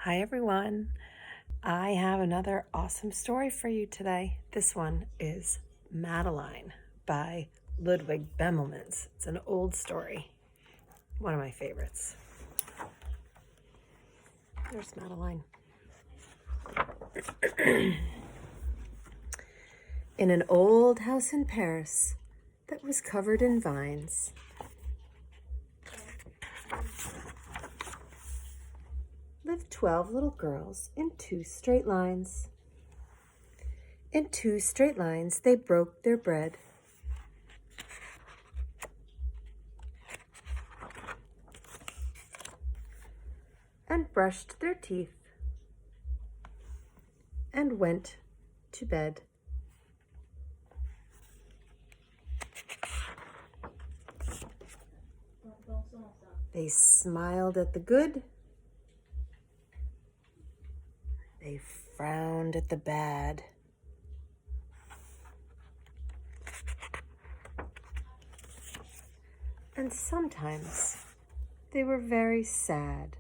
Hi everyone. I have another awesome story for you today. This one is Madeline by Ludwig Bemelmans. It's an old story, one of my favorites. There's Madeline. In an old house in Paris that was covered in vines, lived 12 little girls in 2 straight lines. In 2 straight lines they broke their bread. And brushed their teeth and went to bed. They smiled at the good. They frowned at the bad. And sometimes they were very sad.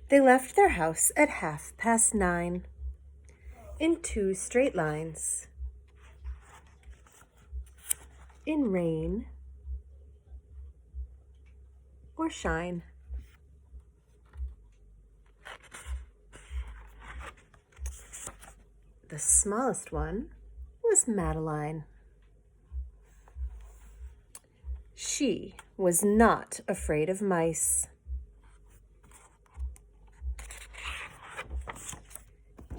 They left their house at 9:30 in 2 straight lines. In rain or shine. The smallest one was Madeline. She was not afraid of mice.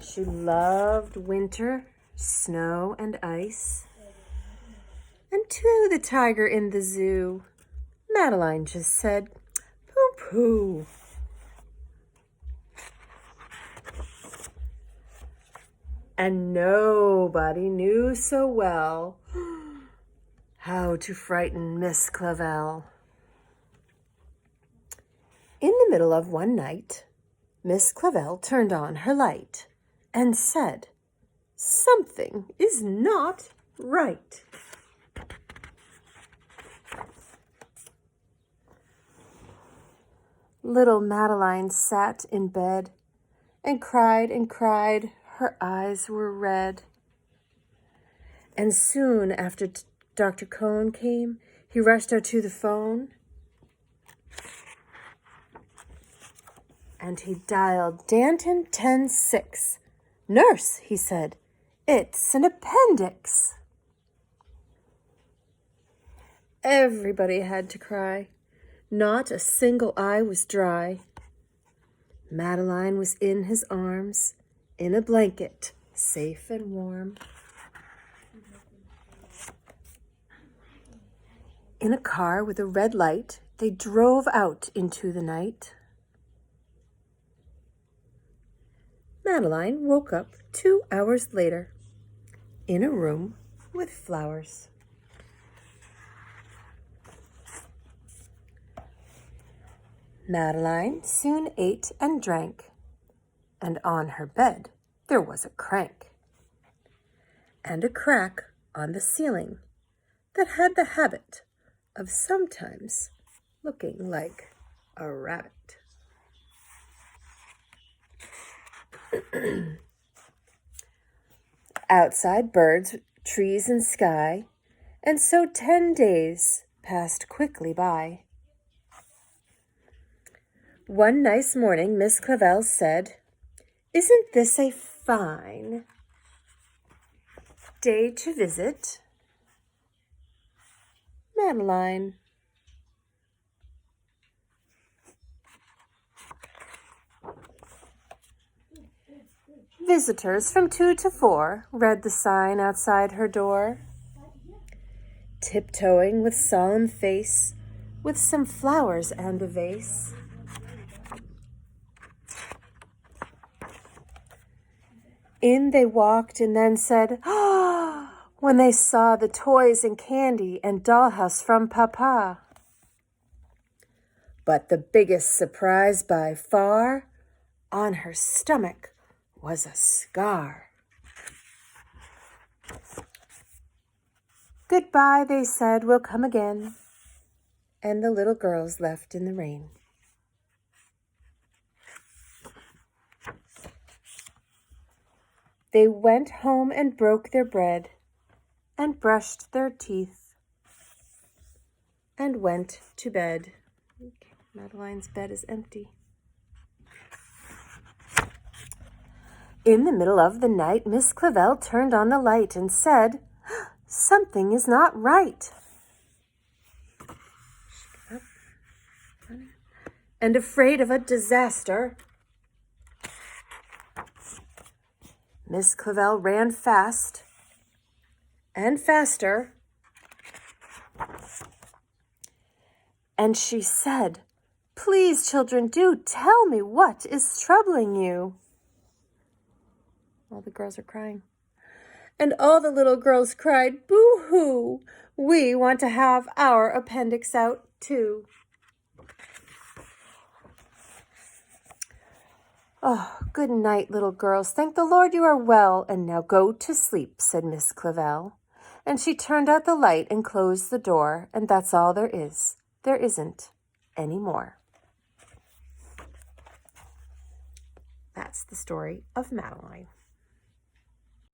She loved winter, snow, and ice. And to the tiger in the zoo, Madeline just said, "Pooh-pooh." And nobody knew so well how to frighten Miss Clavel. In the middle of one night, Miss Clavel turned on her light and said, "Something is not right." Little Madeline sat in bed and cried and cried. Her eyes were red. And soon after Dr. Cohn came, he rushed her to the phone. And he dialed Danton 10-6. "Nurse," he said, "it's an appendix." Everybody had to cry. Not a single eye was dry. Madeline was in his arms, in a blanket, safe and warm. In a car with a red light, they drove out into the night. Madeline woke up 2 hours later in a room with flowers. Madeline soon ate and drank, and on her bed there was a crank and a crack on the ceiling that had the habit of sometimes looking like a rabbit. Outside birds, trees, and sky, and so 10 days passed quickly by. One nice morning, Miss Clavel said, "Isn't this a fine day to visit Madeline?" "Visitors from 2 to 4, read the sign outside her door. Tiptoeing with solemn face, with some flowers and a vase. In they walked and then said, "Ah," when they saw the toys and candy and dollhouse from Papa. But the biggest surprise by far, on her stomach was a scar. "Goodbye," they said, "we'll come again." and the little girls left in the rain. They went home and broke their bread and brushed their teeth and went to bed. Okay, Madeline's bed is empty. In the middle of the night, Miss Clavel turned on the light and said, "Something is not right." And afraid of a disaster, Miss Clavel ran fast and faster, and she said, "Please, children, do tell me what is troubling you." All the girls are crying. And all the little girls cried, "Boo-hoo! We want to have our appendix out too." "Oh, good night, little girls. Thank the Lord you are well, and now go to sleep," said Miss Clavel. And she turned out the light and closed the door, and that's all there is. There isn't any more. That's the story of Madeline.